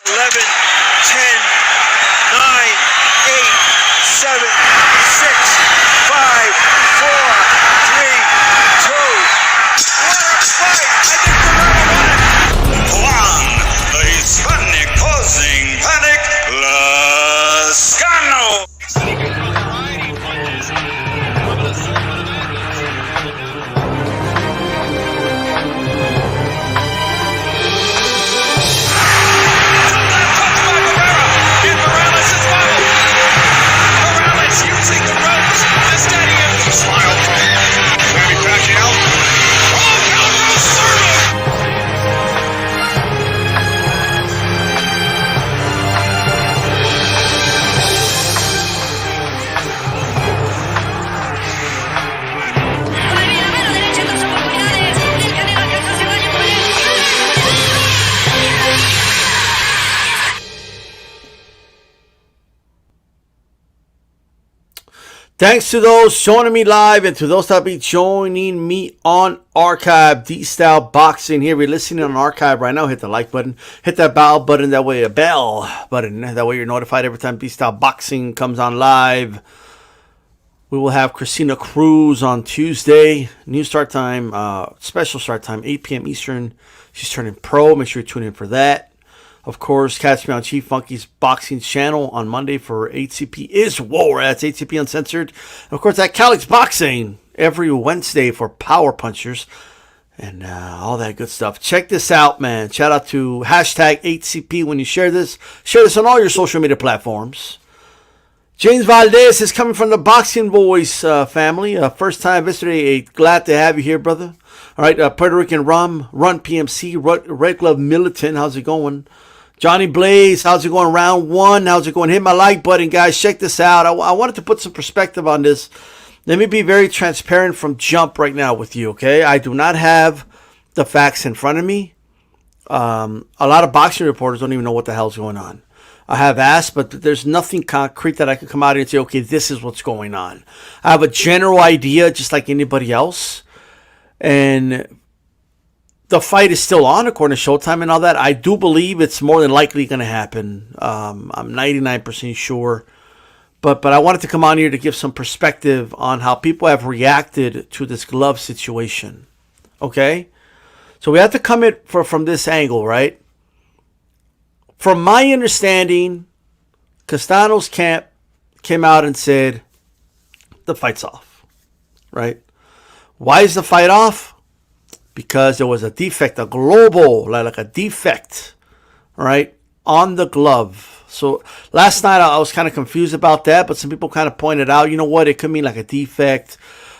11, 10, 9, 8, 7, 6, 5, 4, 3, 2. What a fight! I think they're going to win it. Juan, the Hispanic causing panic, Castano. Thanks to those joining me live and to those that be joining me on archive. D-Style Boxing here. If you're listening on archive right now, hit the like button, hit that bell button, that way that way you're notified every time D-Style Boxing comes on live. We will have Christina Cruz on Tuesday. New start time, special start time, 8 p.m. Eastern. She's turning pro. Make sure you tune in for that. Of course, catch me on Chief Funky's Boxing channel on Monday for HCP is War. That's HCP Uncensored. And of course, at Calix Boxing every Wednesday for Power Punchers and all that good stuff. Check this out, man. Shout out to hashtag HCP when you share this. Share this on all your social media platforms. James Valdez is coming from the Boxing Boys family. First time visitor. Glad to have you here, brother. All right, Puerto Rican Rum, Run PMC, Red Glove Militant. How's it going? Johnny Blaze, how's it going? Round one, how's it going? Hit my like button, guys. Check this out. I wanted to put some perspective on this. Let me be very transparent from jump right now with you, okay? I do not have the facts in front of me. A lot of boxing reporters don't even know what the hell's going on. I have asked, but there's nothing concrete that I can come out and say, okay, this is what's going on. I have a general idea, just like anybody else. And the fight is still on according to Showtime and all that. I do believe it's more than likely going to happen. I'm 99% sure. But I wanted to come on here to give some perspective on how people have reacted to this glove situation. Okay? So we have to come at from this angle, right? From my understanding, Castano's camp came out and said, the fight's off. Right? Why is the fight off? Because there was a defect, a global, like a defect, right, on the glove. So last night I was kind of confused about that, but some people kind of pointed out, you know what, it could mean like a defect,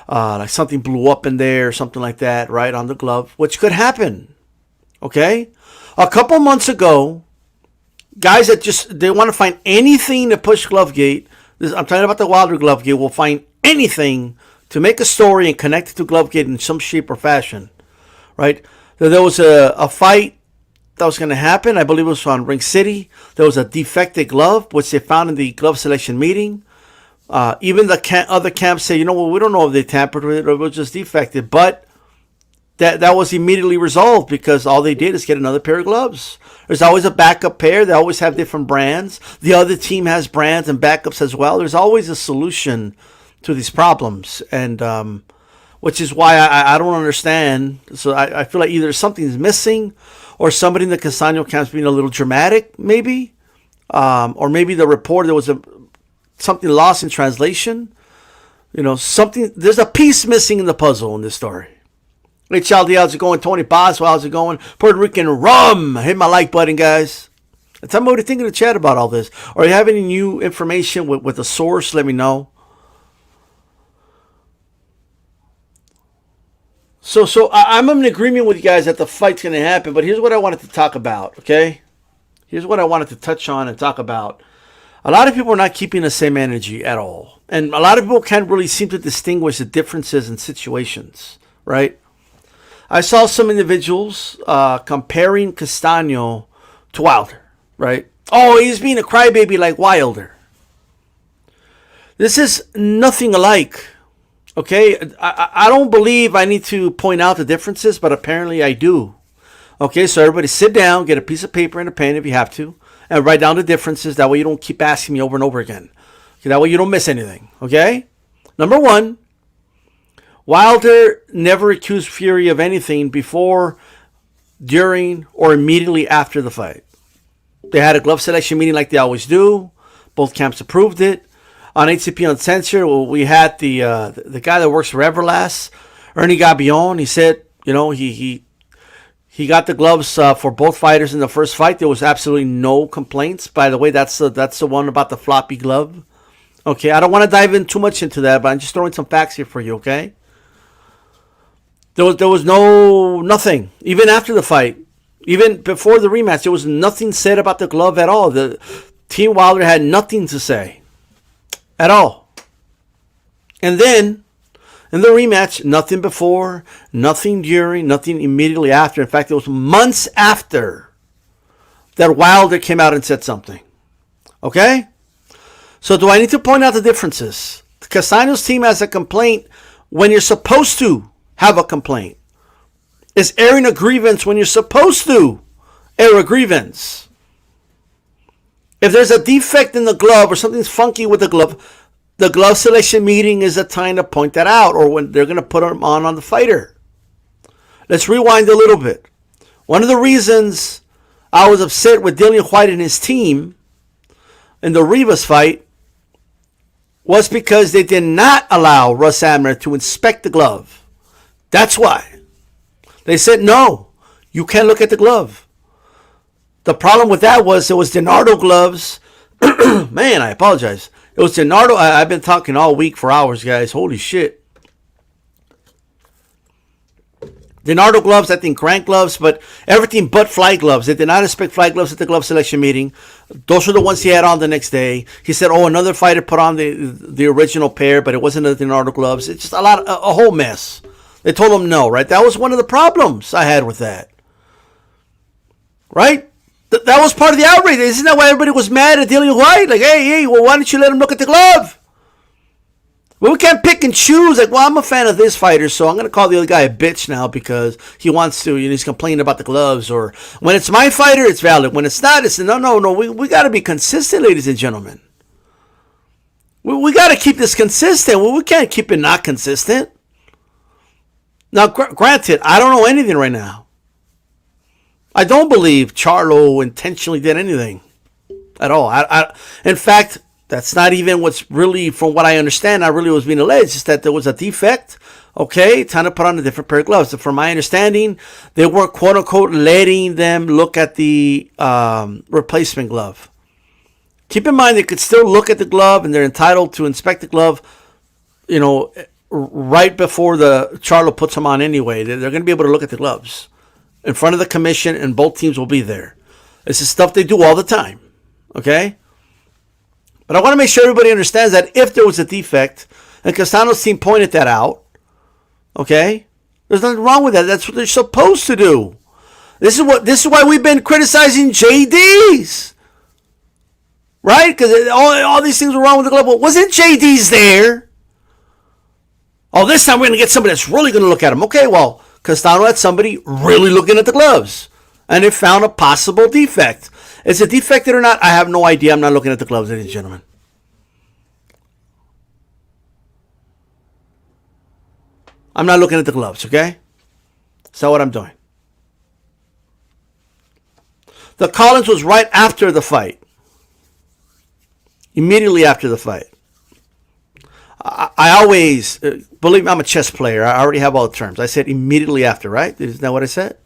like something blew up in there or something like that, right, on the glove, which could happen, okay? A couple months ago, guys that they want to find anything to push Glovegate, I'm talking about the Wilder Glovegate, will find anything to make a story and connect it to Glovegate in some shape or fashion. Right? There was a fight that was going to happen. I believe it was on Ring City. There was a defective glove, which they found in the glove selection meeting. Even the other camps say, you know what, we don't know if they tampered with it or it was just defective. But that was immediately resolved because all they did is get another pair of gloves. There's always a backup pair. They always have different brands. The other team has brands and backups as well. There's always a solution to these problems. And which is why I don't understand. So I feel like either something's missing or somebody in the Castano camp is being a little dramatic, maybe. Or maybe the report, there was something lost in translation. You know, there's a piece missing in the puzzle in this story. Hey, Chaldi, how's it going? Tony Boswell, how's it going? Puerto Rican Rum. Hit my like button, guys. And tell me what you think in the chat about all this. Or you have any new information with a source, let me know. So I'm in agreement with you guys that the fight's going to happen, but here's what I wanted to talk about, okay? Here's what I wanted to touch on and talk about. A lot of people are not keeping the same energy at all. And a lot of people can't really seem to distinguish the differences in situations, right? I saw some individuals comparing Castano to Wilder, right? Oh, he's being a crybaby like Wilder. This is nothing alike. Okay, I don't believe I need to point out the differences, but apparently I do. Okay, so everybody sit down, get a piece of paper and a pen if you have to, and write down the differences. That way you don't keep asking me over and over again. Okay, that way you don't miss anything. Okay? Number one, Wilder never accused Fury of anything before, during, or immediately after the fight. They had a glove selection meeting like they always do. Both camps approved it. On HCP Uncensored, we had the guy that works for Everlast, Ernie Gabion. He said, he got the gloves for both fighters in the first fight. There was absolutely no complaints. By the way, that's the one about the floppy glove. Okay, I don't want to dive in too much into that, but I'm just throwing some facts here for you, okay? There was nothing. Even after the fight, even before the rematch, there was nothing said about the glove at all. The Team Wilder had nothing to say at all. And then in the rematch, nothing before, nothing during, nothing immediately after. In fact, it was months after that Wilder came out and said something. Okay? So do I need to point out the differences? Castano's team has a complaint when you're supposed to have a complaint. It's airing a grievance when you're supposed to air a grievance. If there's a defect in the glove or something's funky with the glove selection meeting is a time to point that out, or when they're going to put them on the fighter. Let's rewind a little bit. One of the reasons I was upset with Dillian White and his team in the Rivas fight was because they did not allow Russ Abner to inspect the glove. That's why. They said, no, you can't look at the glove. The problem with that was it was DiNardo gloves. Man, I apologize. It was DiNardo. I've been talking all week for hours, guys. Holy shit. DiNardo gloves, I think Grant gloves, but everything but fly gloves. They did not inspect fly gloves at the glove selection meeting. Those were the ones he had on the next day. He said, oh, another fighter put on the original pair, but it wasn't the DiNardo gloves. It's just a whole mess. They told him no, right? That was one of the problems I had with that. Right? That was part of the outrage. Isn't that why everybody was mad at Dillian White? Like, hey, well, why don't you let him look at the glove? Well, we can't pick and choose. Like, well, I'm a fan of this fighter, so I'm going to call the other guy a bitch now because he wants to, he's complaining about the gloves. Or when it's my fighter, it's valid. When it's not, it's no. We got to be consistent, ladies and gentlemen. We got to keep this consistent. Well, we can't keep it not consistent. Now, granted, I don't know anything right now. I don't believe Charlo intentionally did anything at all. In fact, that's not even what's really, from what I understand, not really was being alleged. Is that there was a defect. Okay, time to put on a different pair of gloves. So from my understanding, they weren't, quote unquote, letting them look at the replacement glove. Keep in mind, they could still look at the glove, and they're entitled to inspect the glove, right before the Charlo puts them on anyway. They're going to be able to look at the gloves in front of the commission, and both teams will be there. This is stuff they do all the time. Okay? But I want to make sure everybody understands that if there was a defect, and Castano's team pointed that out, okay? There's nothing wrong with that. That's what they're supposed to do. This is why we've been criticizing JDs. Right? Because all these things were wrong with the glove. Well, wasn't JD's there? Oh, this time we're going to get somebody that's really going to look at them. Okay, well, Castano had somebody really looking at the gloves, and they found a possible defect. Is it defected or not? I have no idea. I'm not looking at the gloves, ladies and gentlemen. I'm not looking at the gloves, okay? That's not what I'm doing. The Collins was right after the fight. Immediately after the fight. I always, believe me, I'm a chess player. I already have all the terms. I said immediately after, right? Isn't that what I said?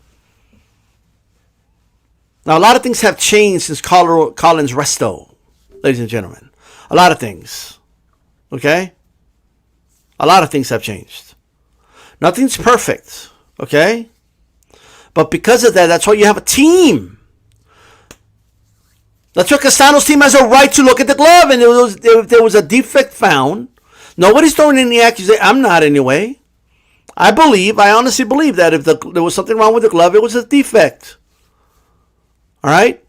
Now, a lot of things have changed since Collins Resto, ladies and gentlemen. A lot of things. Okay? A lot of things have changed. Nothing's perfect. Okay? But because of that, that's why you have a team. That's why Castano's team has a right to look at the glove. And if there was a defect found, nobody's throwing any accusation. I'm not anyway. I honestly believe that if there was something wrong with the glove, it was a defect. All right?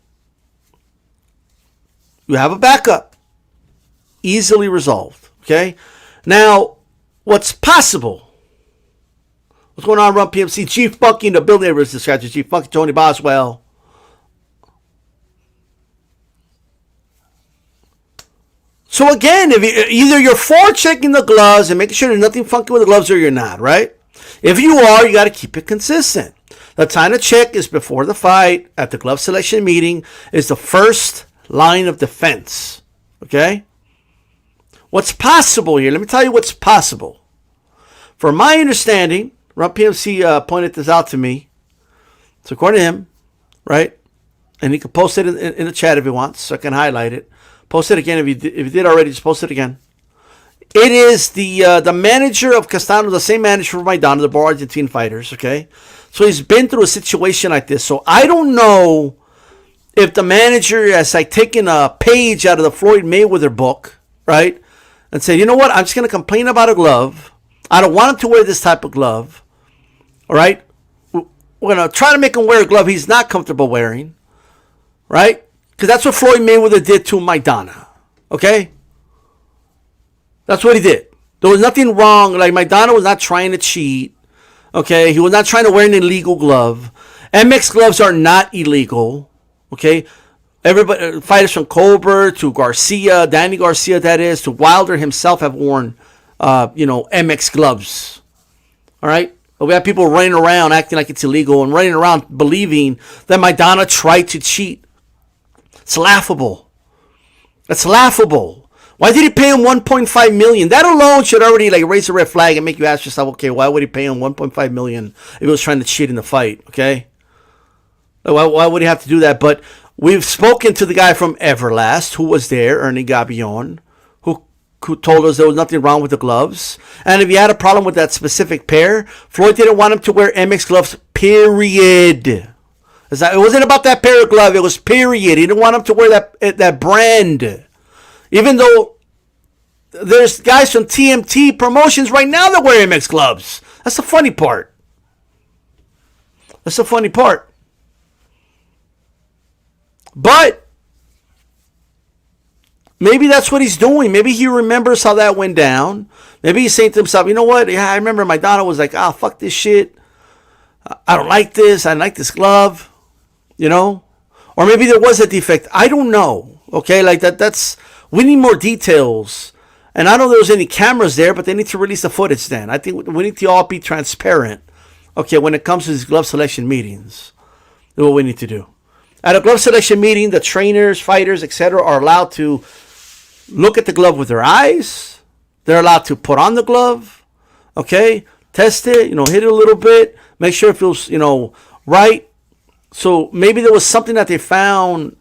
You have a backup. Easily resolved. Okay? Now, what's possible? What's going on around PMC? Chief Funky in the building. Everyone's described as Chief Funky, Tony Boswell. So again, if either you're for checking the gloves and making sure there's nothing funky with the gloves, or you're not, right? If you are, you got to keep it consistent. The time to check is before the fight, at the glove selection meeting, is the first line of defense. Okay? What's possible here? Let me tell you what's possible. From my understanding, Ron PMC pointed this out to me. So according to him, right? And he can post it in the chat if he wants, so I can highlight it. Post it again if you did already. Just post it again. It is the manager of Castano, the same manager for Maidana, the Bar Argentine fighters. Okay, so he's been through a situation like this. So I don't know if the manager has like taken a page out of the Floyd Mayweather book, right, and said, you know what, I'm just gonna complain about a glove. I don't want him to wear this type of glove. All right, we're gonna try to make him wear a glove he's not comfortable wearing. Right? Because that's what Floyd Mayweather did to Maidana. Okay? That's what he did. There was nothing wrong. Like, Maidana was not trying to cheat. Okay? He was not trying to wear an illegal glove. MX gloves are not illegal. Okay? Everybody, fighters from Colbert to Garcia, Danny Garcia, that is, to Wilder himself have worn, MX gloves. All right? But we have people running around acting like it's illegal and running around believing that Maidana tried to cheat. It's laughable. That's laughable. Why did he pay him $1.5 million? That alone should already like raise a red flag and make you ask yourself, okay, why would he pay him $1.5 million if he was trying to cheat in the fight? Okay, why would he have to do that? But we've spoken to the guy from Everlast who was there, Ernie Gabion, who told us there was nothing wrong with the gloves, and if he had a problem with that specific pair, Floyd didn't want him to wear MX gloves. Period. It wasn't about that pair of gloves. It was period. He didn't want him to wear that brand. Even though there's guys from TMT Promotions right now that wear MX gloves. That's the funny part. That's the funny part. But maybe that's what he's doing. Maybe he remembers how that went down. Maybe he's saying to himself, you know what? Yeah, I remember Maidana was like, fuck this shit. I don't like this. I don't like this glove. You know, or maybe there was a defect. I don't know. Okay, like that's we need more details. And I don't know there was any cameras there, but they need to release the footage. Then I think we need to all be transparent. Okay, when it comes to these glove selection meetings, that's what we need to do. At a glove selection meeting, the trainers, fighters, etc., are allowed to look at the glove with their eyes. They're allowed to put on the glove. Okay, test it. Hit it a little bit. Make sure it feels right. So maybe there was something that they found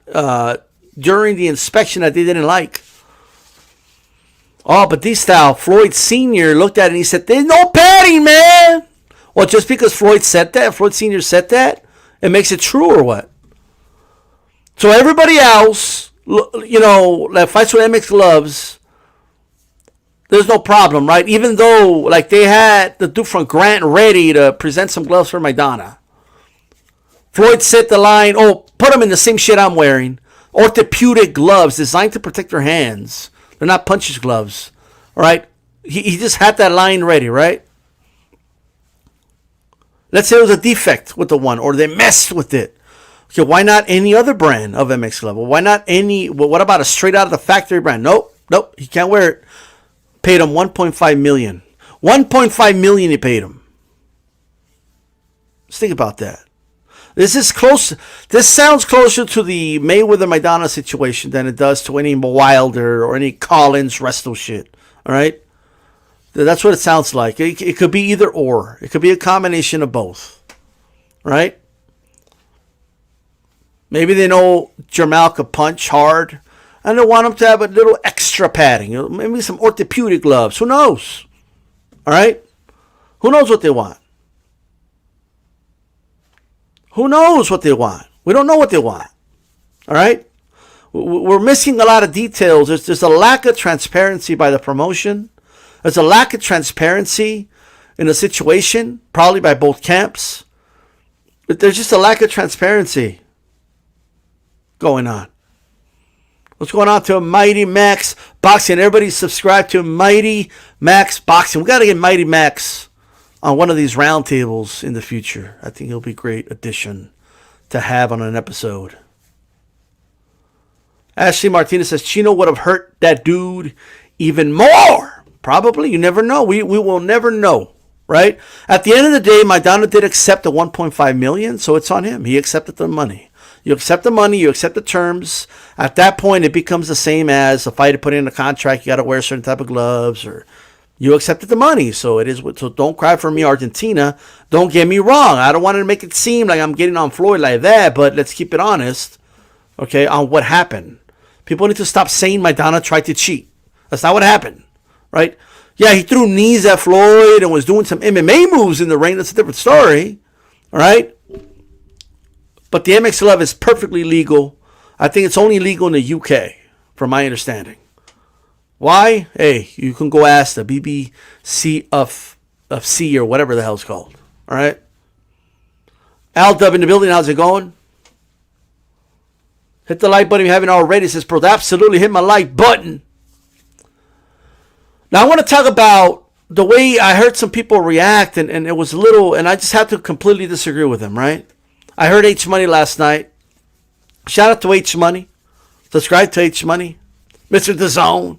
during the inspection that they didn't like. Oh, but this style, Floyd Sr. looked at it and he said, there's no padding, man. Well, just because Floyd said that, Floyd Sr. said that, it makes it true or what? So everybody else, that fights with MX gloves, there's no problem, right? Even though, like, they had the dude from Grant ready to present some gloves for Maidana. Floyd set the line, put them in the same shit I'm wearing. Orthopedic gloves designed to protect your hands. They're not puncher's gloves. All right? He just had that line ready, right? Let's say it was a defect with the one, or they messed with it. Okay, why not any other brand of MX glove? Why not any, what about a straight out of the factory brand? Nope, he can't wear it. Paid him $1.5 million. $1.5 million he paid him. Let's think about that. This is close. This sounds closer to the Mayweather Maidana situation than it does to any Wilder or any Collins Resto shit. All right, that's what it sounds like. It could be either or. It could be a combination of both. Right? Maybe they know Jermall could punch hard, and they want him to have a little extra padding. Maybe some orthopedic gloves. Who knows? All right. Who knows what they want? Who knows what they want? We don't know what they want. All right? We're missing a lot of details. There's a lack of transparency by the promotion. There's a lack of transparency in the situation, probably by both camps. But there's just a lack of transparency going on. What's going on to Mighty Max Boxing? Everybody subscribe to Mighty Max Boxing. We got to get Mighty Max on one of these roundtables in the future. I think he'll be a great addition to have on an episode. Ashley Martinez says Chino would have hurt that dude even more. Probably. You never know. We will never know. Right? At the end of the day, Maidana did accept the $1.5 million, so it's on him. He accepted the money. You accept the money, you accept the terms. At that point, it becomes the same as a fighter putting in a contract. You got to wear a certain type of gloves, or you accepted the money. So it is. So don't cry for me, Argentina. Don't get me wrong. I don't want to make it seem like I'm getting on Floyd like that, but let's keep it honest, okay, on what happened. People need to stop saying Maidana tried to cheat. That's not what happened, right? Yeah, he threw knees at Floyd and was doing some MMA moves in the ring. That's a different story, all right? But the MX Glove is perfectly legal. I think it's only legal in the UK, from my understanding. Why? Hey, you can go ask the BBC of C or whatever the hell it's called, all right? Al Dub in the building, how's it going? Hit the like button if you haven't already. It says, bro, absolutely hit my like button. Now, I want to talk about the way I heard some people react, and it was a little, and I just have to completely disagree with them, right? I heard H Money last night. Shout out to H Money. Subscribe to H Money. Mr. DAZN.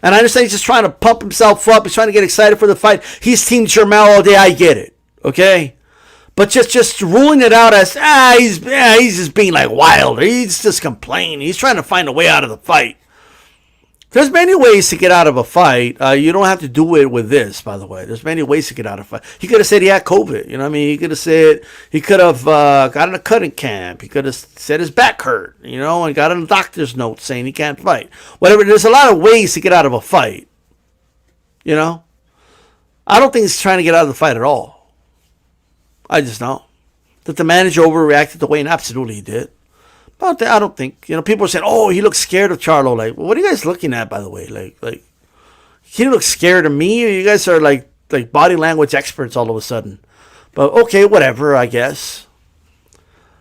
And I understand he's just trying to pump himself up. He's trying to get excited for the fight. He's Team Jermel all day. I get it. Okay? But just ruling it out as, he's just being like Wilder. He's just complaining. He's trying to find a way out of the fight. There's many ways to get out of a fight. You don't have to do it with this, by the way. There's many ways to get out of a fight. He could have said he had COVID. You know what I mean? He could have said he could have got in a cutting camp. He could have said his back hurt, you know, and got a doctor's note saying he can't fight. Whatever. There's a lot of ways to get out of a fight. You know? I don't think he's trying to get out of the fight at all. I just don't. That the manager overreacted to Wayne? Absolutely he did. But I don't think, you know, people are saying, oh, he looks scared of Charlo. Like, what are you guys looking at, by the way? Like, he looks scared of me, or you guys are like body language experts all of a sudden. But okay, whatever, I guess.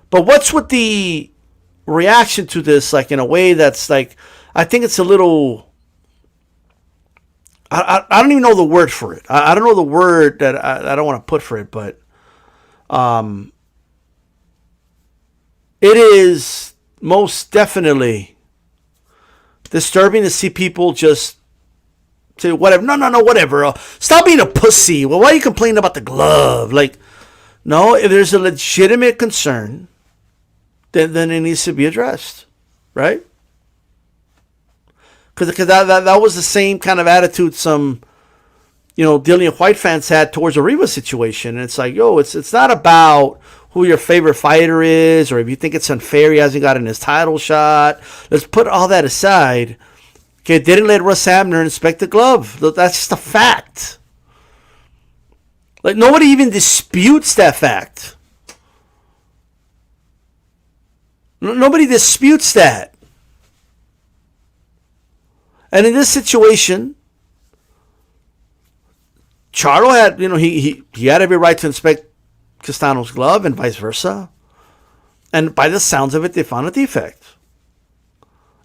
But what's with the reaction to this, like, in a way that's like, I think it's a little, I don't even know the word for it. I don't know the word that I don't want to put for it, but it is most definitely disturbing to see people just say, whatever. No, whatever. Stop being a pussy. Well, why are you complaining about the glove? Like, no, if there's a legitimate concern, then it needs to be addressed, right? Because that was the same kind of attitude some, you know, Dillian White fans had towards the Rivas situation. And it's like, yo, it's not about who your favorite fighter is, or if you think it's unfair he hasn't gotten his title shot. Let's put all that aside. Okay, didn't let Russ Abner inspect the glove. That's just a fact. Like, nobody even disputes that fact. Nobody disputes that. And in this situation, Charlo had, you know, he had every right to inspect Castano's glove and vice versa. And by the sounds of it, they found a defect.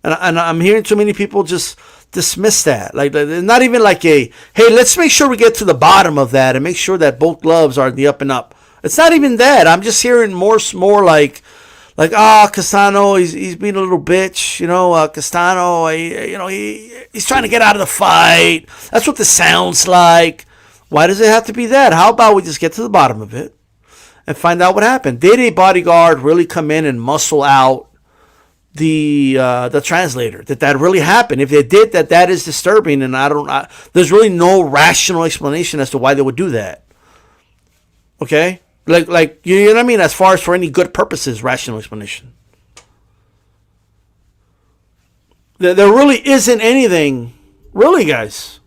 And I'm hearing too many people just dismiss that. Like, not even like hey, let's make sure we get to the bottom of that and make sure that both gloves are the up and up. It's not even that. I'm just hearing more like Castano, he's being a little bitch, you know. Castano, he's trying to get out of the fight. That's what this sounds like. Why does it have to be that? How about we just get to the bottom of it and find out what happened? Did a bodyguard really come in and muscle out the translator? Did that really happen? If they did, that is disturbing, and there's really no rational explanation as to why they would do that. Okay? Like you know what I mean? As far as for any good purposes, rational explanation. There really isn't anything, really, guys.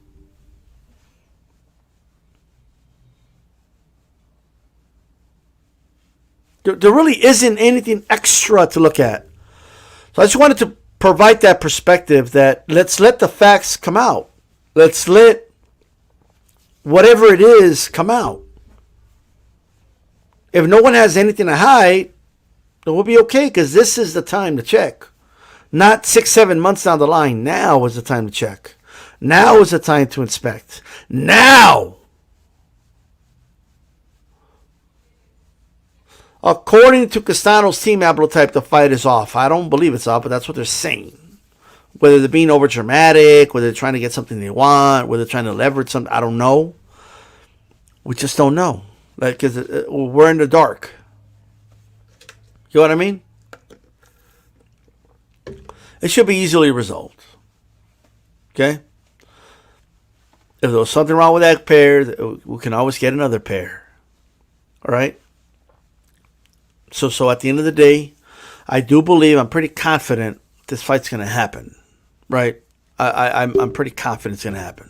There really isn't anything extra to look at. So I just wanted to provide that perspective that let's let the facts come out. Let's let whatever it is come out. If no one has anything to hide, then we'll be okay, because this is the time to check. Not 6-7 months down the line. Now is the time to check. Now is the time to inspect. Now! According to Castano's team haplotype, the fight is off. I don't believe it's off, but that's what they're saying. Whether they're being over dramatic, whether they're trying to get something they want, whether they're trying to leverage something, I don't know. We just don't know. Like, cause we're in the dark. You know what I mean? It should be easily resolved. Okay? If there was something wrong with that pair, we can always get another pair. All right? So at the end of the day, I do believe, I'm pretty confident this fight's going to happen. Right? I'm pretty confident it's going to happen.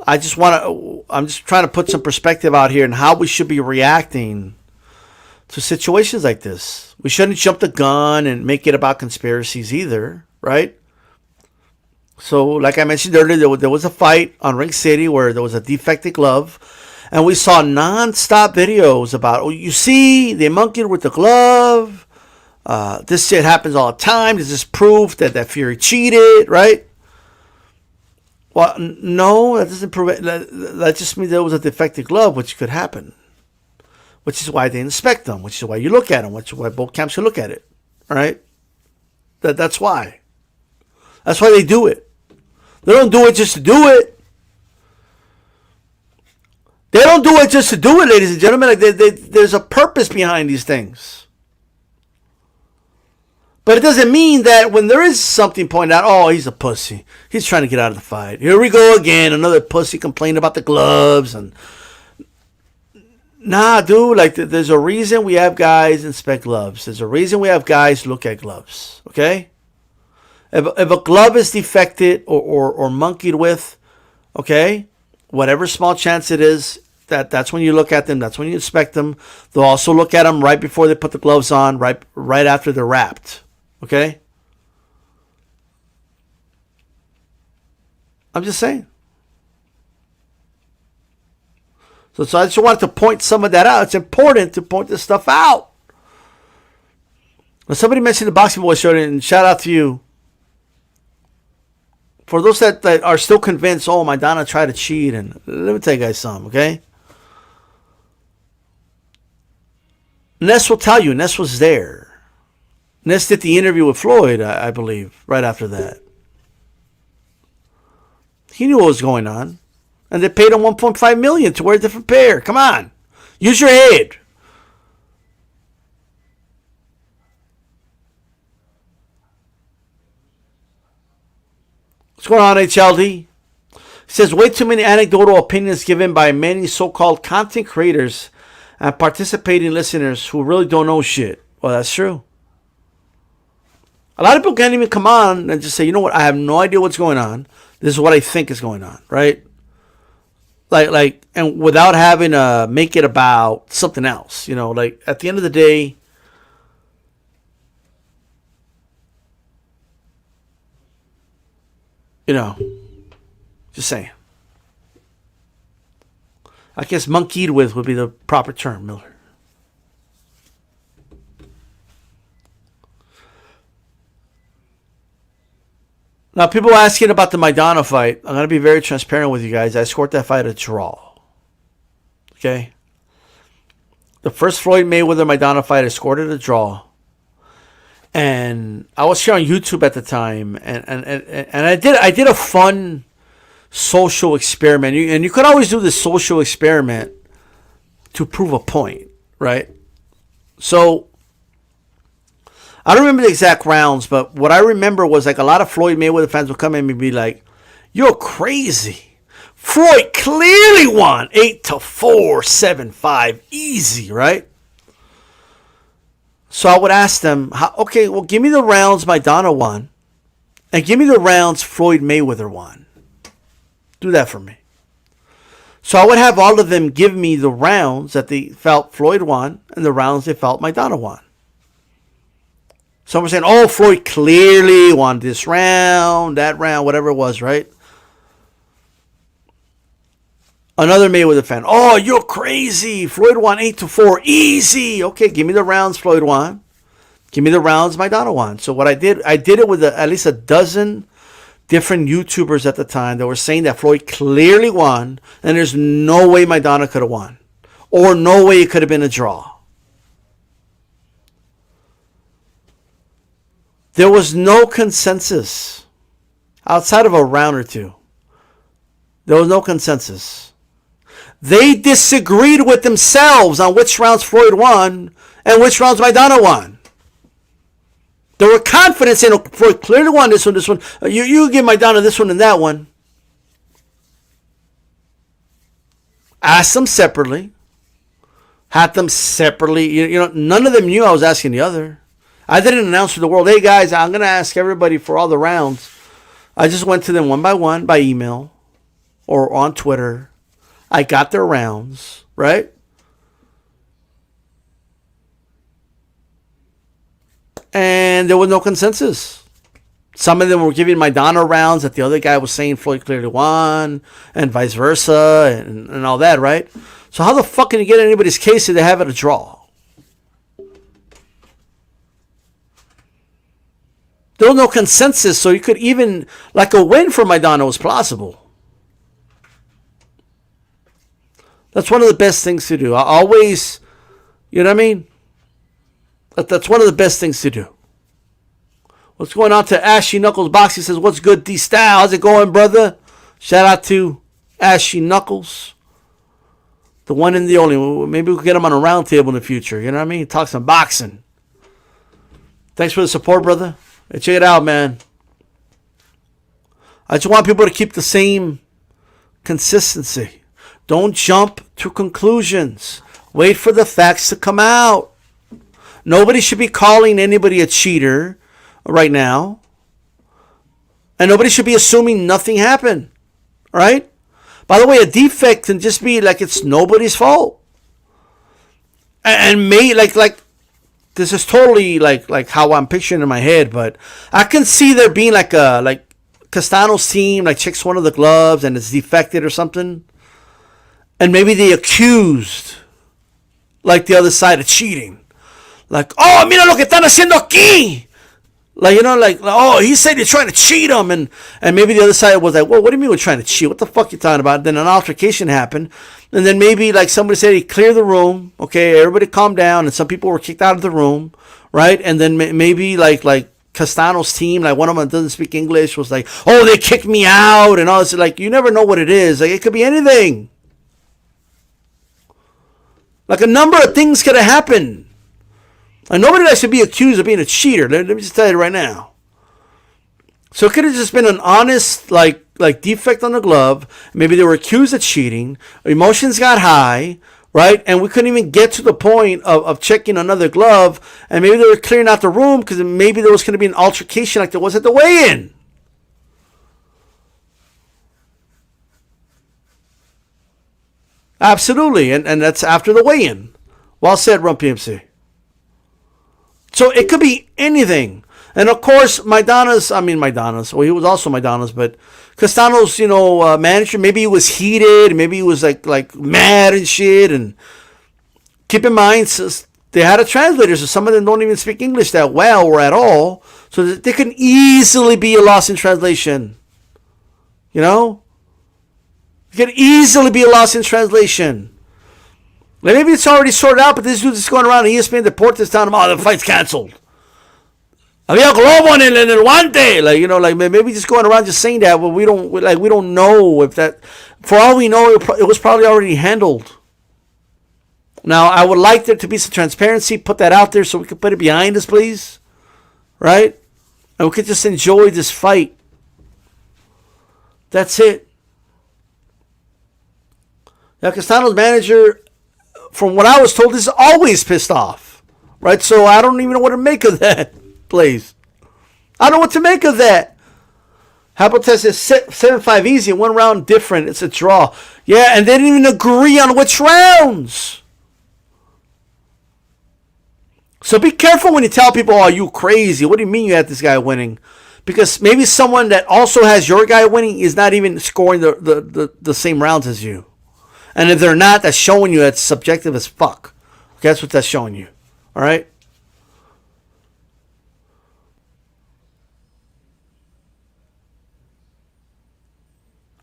I'm just trying to put some perspective out here and how we should be reacting to situations like this. We shouldn't jump the gun and make it about conspiracies either, right? So, like I mentioned earlier, there was a fight on Ring City where there was a defective glove, and we saw non-stop videos about, oh, you see, they monkeyed with the glove. This shit happens all the time. This is proof that Fury cheated, right? Well, no, that doesn't prove it. That just means there was a defective glove, which could happen. Which is why they inspect them. Which is why you look at them. Which is why both camps should look at it. All right? That's why. That's why they do it. They don't do it just to do it. They don't do it just to do it, ladies and gentlemen. Like there's a purpose behind these things. But it doesn't mean that when there is something pointed out, oh, he's a pussy. He's trying to get out of the fight. Here we go again. Another pussy complaining about the gloves. And nah, dude, like there's a reason we have guys inspect gloves. There's a reason we have guys look at gloves. Okay? If a glove is defected or monkeyed with, okay, whatever small chance it is, that's when you look at them. That's when you inspect them. They'll also look at them right before they put the gloves on, right after they're wrapped. Okay? I'm just saying. So I just wanted to point some of that out. It's important to point this stuff out. When somebody mentioned the Boxing Boy show, and shout out to you. For those that are still convinced, oh, Maidana tried to cheat, and let me tell you guys something, okay? Ness will tell you. Ness was there. Ness did the interview with Floyd, I believe, right after that. He knew what was going on. And they paid him $1.5 million to wear a different pair. Come on. Use your head. What's going on, HLD? He says, way too many anecdotal opinions given by many so-called content creators and participating listeners who really don't know shit. Well, that's true. A lot of people can't even come on and just say, you know what, I have no idea what's going on. This is what I think is going on, right? Like, and without having to make it about something else, you know, like at the end of the day, you know, just saying. I guess monkeyed with would be the proper term, Miller. Now, people asking about the Maidana fight. I'm going to be very transparent with you guys. I scored that fight a draw. Okay? The first Floyd Mayweather Maidana fight, I scored it a draw. And I was here on YouTube at the time. And I did a fun social experiment. And you could always do this social experiment to prove a point. Right? So I don't remember the exact rounds, but what I remember was like a lot of Floyd Mayweather fans would come in and be like, "You're crazy. Floyd clearly won 8-4, 7-5, easy, right?" So I would ask them, okay, well, give me the rounds Maidana won, and give me the rounds Floyd Mayweather won. Do that for me. So I would have all of them give me the rounds that they felt Floyd won and the rounds they felt Maidana won. Some were saying, oh, Floyd clearly won this round, that round, whatever it was, right? Another Mayweather fan, oh, you're crazy. Floyd won 8-4, easy. Okay, give me the rounds Floyd won. Give me the rounds Maidana won. So what I did it with at least a dozen different YouTubers at the time that were saying that Floyd clearly won, and there's no way Maidana could have won. Or no way it could have been a draw. There was no consensus outside of a round or two. There was no consensus. They disagreed with themselves on which rounds Floyd won and which rounds Maidana won. They were confident saying, oh, Floyd clearly won this one, this one. You give Maidana this one and that one. Asked them separately. Had them separately. You know, none of them knew I was asking the other. I didn't announce to the world, hey guys, I'm going to ask everybody for all the rounds. I just went to them one by email or on Twitter. I got their rounds, right? And there was no consensus. Some of them were giving Maidana rounds that the other guy was saying Floyd clearly won, and vice versa, and all that, right? So how the fuck can you get anybody's case if they have it a draw? There was no consensus, so you could even, like a win for Maidana was plausible. That's one of the best things to do. I always, you know what I mean? That's one of the best things to do. What's going on to Ashy Knuckles Box? He says, what's good, D-Style? How's it going, brother? Shout out to Ashy Knuckles. The one and the only. Maybe we could get him on a round table in the future. You know what I mean? Talk some boxing. Thanks for the support, brother. Hey, check it out, man. I just want people to keep the same consistency. Don't jump to conclusions. Wait for the facts to come out. Nobody should be calling anybody a cheater right now. And nobody should be assuming nothing happened. Right? By the way, a defect can just be like it's nobody's fault. And like this is totally like how I'm picturing in my head, but I can see there being like Castano's team like checks one of the gloves and it's defected or something. And maybe they accused like the other side of cheating. Like, oh, mira lo que están haciendo aquí. Like, you know, like, oh, he said you're trying to cheat him. And maybe the other side was like, well, what do you mean we're trying to cheat? What the fuck you talking about? Then an altercation happened. And then maybe like somebody said he cleared the room. Okay, everybody calm down. And some people were kicked out of the room. Right? And then maybe like Castano's team, like one of them doesn't speak English, was like, oh, they kicked me out. And all this. Like, you never know what it is. Like, it could be anything. Like a number of things could have happened. And nobody that should be accused of being a cheater. Let me just tell you right now. So it could have just been an honest, like defect on the glove. Maybe they were accused of cheating. Emotions got high, right? And we couldn't even get to the point of checking another glove. And maybe they were clearing out the room because maybe there was going to be an altercation like there was at the weigh-in. Absolutely. And that's after the weigh-in. Well said, Rump PMC. So it could be anything. And of course, Maidana's, well, he was also Maidana's, but Castano's, manager, maybe he was heated, maybe he was like mad and shit. And keep in mind, they had a translator, so some of them don't even speak English that well or at all. So there can easily be a loss in translation. You know? It can easily be a loss in translation. Like maybe it's already sorted out, but this dude's just going around ESPN Deportes telling him, oh, the fight's canceled. Había globo en el guante. Like maybe just going around just saying that, but we don't know if that. For all we know, it was probably already handled. Now, I would like there to be some transparency. Put that out there so we can put it behind us, please. Right? And we could just enjoy this fight. That's it. Now, Castano's manager, from what I was told, is always pissed off. Right? So I don't even know what to make of that. Please. I don't know what to make of that. Hapotes is 7-5 easy, one round different. It's a draw. Yeah, and they didn't even agree on which rounds. So be careful when you tell people, oh, you crazy. What do you mean you had this guy winning? Because maybe someone that also has your guy winning is not even scoring the same rounds as you. And if they're not, that's showing you that's subjective as fuck. Okay, that's what that's showing you. All right?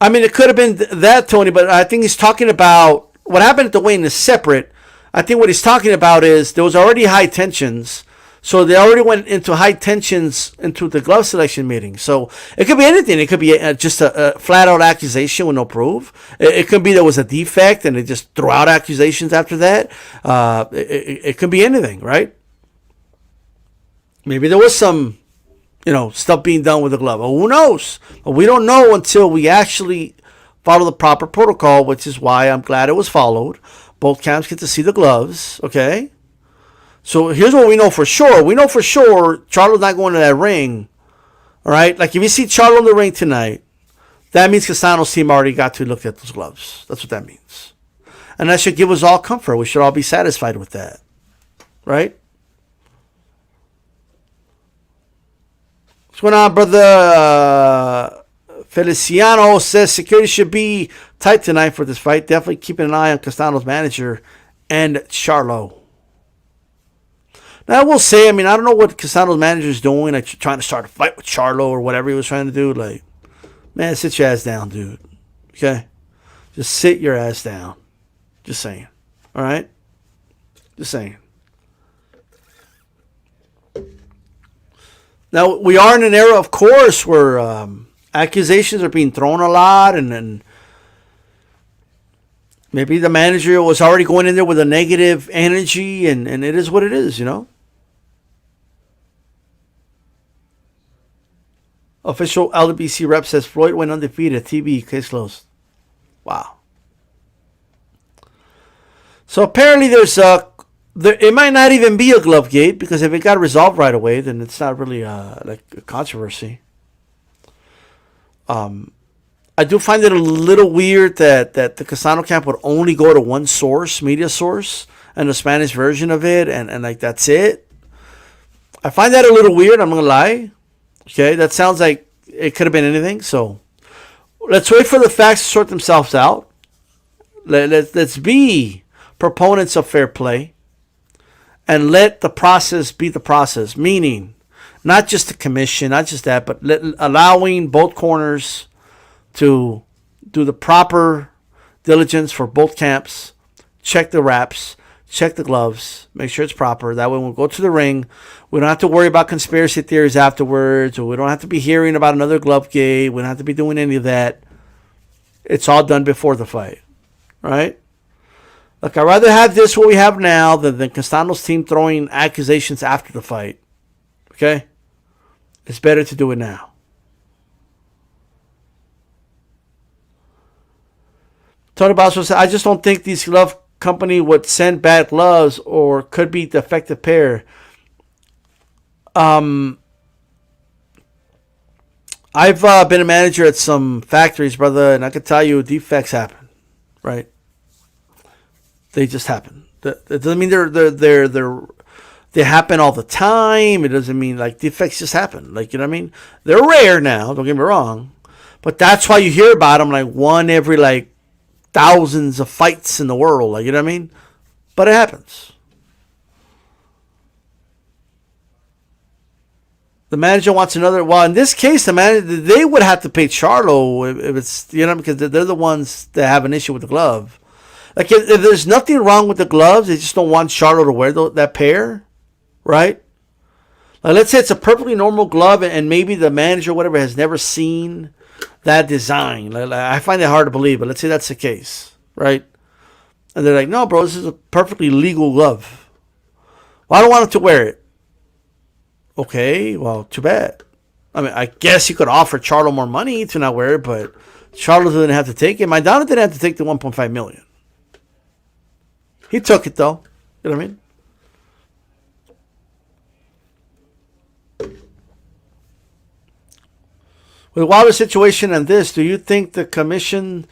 I mean, it could have been that, Tony, but I think he's talking about what happened at the weigh-in is separate. I think what he's talking about is there was already high tensions. So they already went into high tensions into the glove selection meeting. So it could be anything. It could be just a flat out accusation with no proof. It could be there was a defect and they just threw out accusations after that. It could be anything, right? Maybe there was some, stuff being done with the glove. Who knows? But we don't know until we actually follow the proper protocol, which is why I'm glad it was followed. Both camps get to see the gloves, okay? So here's what we know for sure. We know for sure Charlo's not going to that ring, all right? Like, if you see Charlo in the ring tonight, that means Castano's team already got to look at those gloves. That's what that means. And that should give us all comfort. We should all be satisfied with that, right? What's going on, brother? Feliciano says security should be tight tonight for this fight. Definitely keeping an eye on Castano's manager and Charlo. Now, I will say, I don't know what Castano's manager is doing, like trying to start a fight with Charlo or whatever he was trying to do. Like, man, sit your ass down, dude. Okay? Just sit your ass down. Just saying. All right? Just saying. Now, we are in an era, of course, where accusations are being thrown a lot, and maybe the manager was already going in there with a negative energy, and it is what it is, Official LWC rep says Floyd went undefeated. TB, case closed. Wow. So apparently it might not even be a glove gate, because if it got resolved right away, then it's not really like a controversy. I do find it a little weird that the Castano camp would only go to one source, media source, and the Spanish version of it, and like that's it. I find that a little weird, I'm gonna lie. Okay, that sounds like it could have been anything. So let's wait for the facts to sort themselves out. Let's be proponents of fair play, and let the process be the process. Meaning, not just the commission, not just that, but allowing both corners to do the proper diligence for both camps, check the wraps, check the gloves, make sure it's proper. That way when we go to the ring, we don't have to worry about conspiracy theories afterwards, or we don't have to be hearing about another glove gate. We don't have to be doing any of that. It's all done before the fight, right? Look, I'd rather have this what we have now than Castano's team throwing accusations after the fight, okay? It's better to do it now. Tony Boswell said, I just don't think these glove company would send bad gloves or could be defective pair. I've been a manager at some factories, brother, and I can tell you defects happen, right? They just happen. It doesn't mean they happen all the time. It doesn't mean like defects just happen. Like, you know what I mean? They're rare now, don't get me wrong. But that's why you hear about them like one every like thousands of fights in the world. Like, you know what I mean? But it happens. The manager wants another. Well, in this case, the manager, they would have to pay Charlo if it's, because they're the ones that have an issue with the glove. Like, if there's nothing wrong with the gloves, they just don't want Charlo to wear that pair, right? Like, let's say it's a perfectly normal glove, and maybe the manager or whatever has never seen that design. Like, I find it hard to believe, but let's say that's the case, right? And they're like, no, bro, this is a perfectly legal glove. Well, I don't want him to wear it. Okay, well, too bad. I mean, I guess you could offer Charlo more money to not wear it, but Charlo didn't have to take it. Maidana didn't have to take the $1.5 million. He took it, though. You know what I mean? With Wilder's situation and this, do you think the commission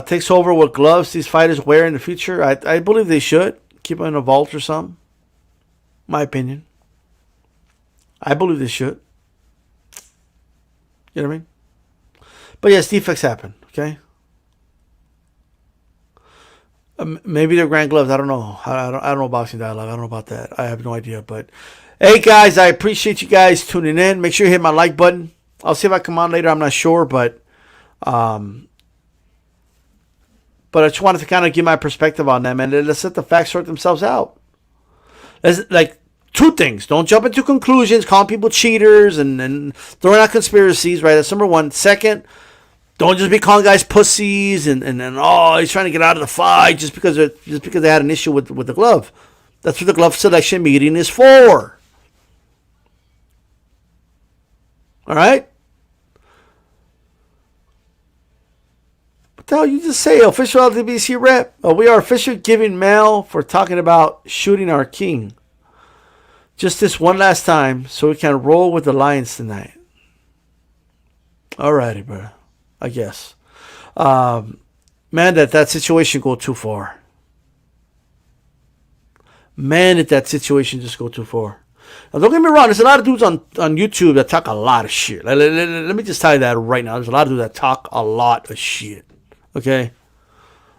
takes over what gloves these fighters wear in the future? I believe they should. Keep them in a vault or something. My opinion. I believe they should. You know what I mean? But yes, defects happen, okay? Maybe they're grand gloves. I don't know. I don't know boxing dialogue. I don't know about that. I have no idea. But hey, guys, I appreciate you guys tuning in. Make sure you hit my like button. I'll see if I come on later. I'm not sure, but I just wanted to kind of give my perspective on that, man. Let's let the facts sort themselves out. Let's, like, two things. Don't jump into conclusions, calling people cheaters and throwing out conspiracies, right? That's number one. Second, don't just be calling guys pussies and oh, he's trying to get out of the fight just because they had an issue with the glove. That's what the glove selection meeting is for. All right? What the hell you just say? Official LDBC rep. Oh, we are officially giving mail for talking about shooting our king. Just this one last time so we can roll with the Lions tonight. Alrighty, bro. I guess. Man, that situation go too far. Man, did that situation just go too far. Now, don't get me wrong. There's a lot of dudes on YouTube that talk a lot of shit. Let me just tell you that right now. There's a lot of dudes that talk a lot of shit. Okay?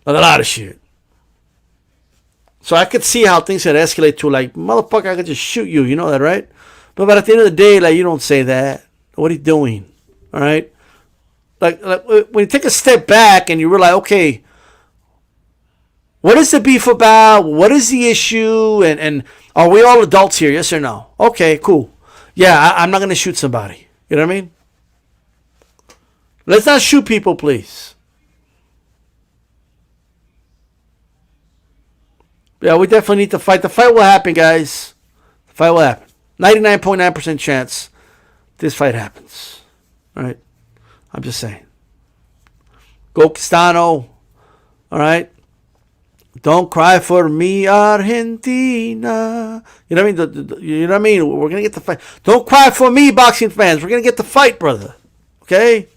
Like a lot of shit. So I could see how things could escalate to like, motherfucker, I could just shoot you. You know that, right? But at the end of the day, like, you don't say that. What are you doing? All right? Like when you take a step back and you realize, okay, what is the beef about? What is the issue? And are we all adults here? Yes or no? Okay, cool. Yeah, I'm not going to shoot somebody. You know what I mean? Let's not shoot people, please. Yeah, we definitely need to fight. The fight will happen, guys. The fight will happen. 99.9% chance this fight happens. All right? I'm just saying. Go Castano. All right? Don't cry for me, Argentina. You know what I mean? You know what I mean? We're going to get the fight. Don't cry for me, boxing fans. We're going to get the fight, brother. Okay?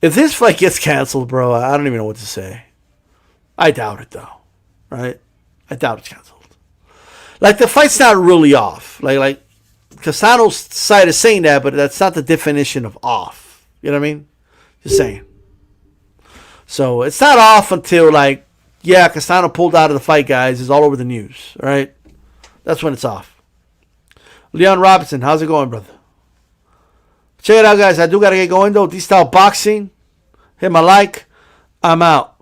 If this fight gets canceled, bro, I don't even know what to say. I doubt it, though. Right? I doubt it's canceled. Like, the fight's not really off. Like Castano's side is saying that, but that's not the definition of off. You know what I mean? Just saying. So, it's not off until, like, yeah, Castano pulled out of the fight, guys. It's all over the news. All right? That's when it's off. Leon Robinson, how's it going, brother? Check it out, guys. I do got to get going, though. D-Style Boxing. Hit my like. I'm out.